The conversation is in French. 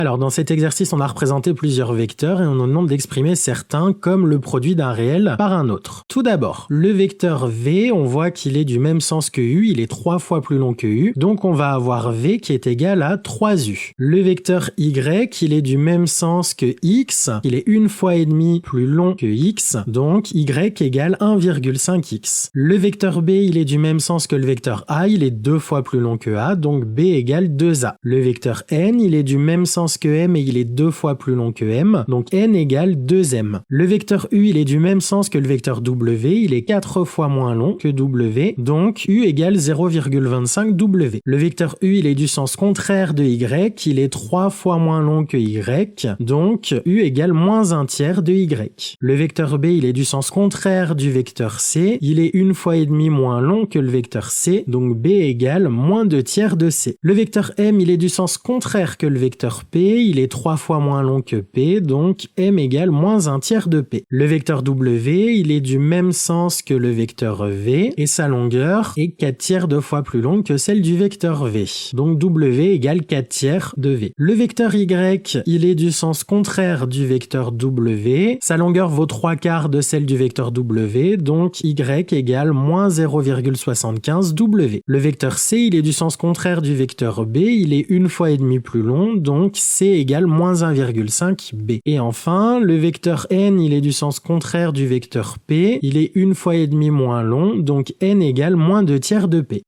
Alors dans cet exercice, on a représenté plusieurs vecteurs et on nous demande d'exprimer certains comme le produit d'un réel par un autre. Tout d'abord, le vecteur V, on voit qu'il est du même sens que U, il est 3 fois plus long que U, donc on va avoir V qui est égal à 3U. Le vecteur Y, il est du même sens que X, il est 1 fois et demi plus long que X, donc Y égale 1,5X. Le vecteur B, il est du même sens que le vecteur A, il est 2 fois plus long que A, donc B égale 2A. Le vecteur N, il est du même sens que M et il est 2 fois plus long que M, donc N égale 2M. Le vecteur U, il est du même sens que le vecteur W, il est 4 fois moins long que W, donc U égale 0,25W. Le vecteur U, il est du sens contraire de Y, il est 3 fois moins long que Y, donc U égale moins 1 tiers de Y. Le vecteur B, il est du sens contraire du vecteur C, il est 1 fois et demi moins long que le vecteur C, donc B égale moins 2 tiers de C. Le vecteur M, il est du sens contraire que le vecteur P, il est 3 fois moins long que P, donc M égale moins 1 tiers de P. Le vecteur W, il est du même sens que le vecteur V, et sa longueur est 4 tiers de fois plus longue que celle du vecteur V. Donc W égale 4 tiers de V. Le vecteur Y, il est du sens contraire du vecteur W, sa longueur vaut 3 quarts de celle du vecteur W, donc Y égale moins 0,75 W. Le vecteur C, il est du sens contraire du vecteur B, il est 1 fois et demi plus long, donc C égale moins 1,5 B. Et enfin, le vecteur N, il est du sens contraire du vecteur P, il est 1 fois et demi moins long, donc N égale moins 2 tiers de P.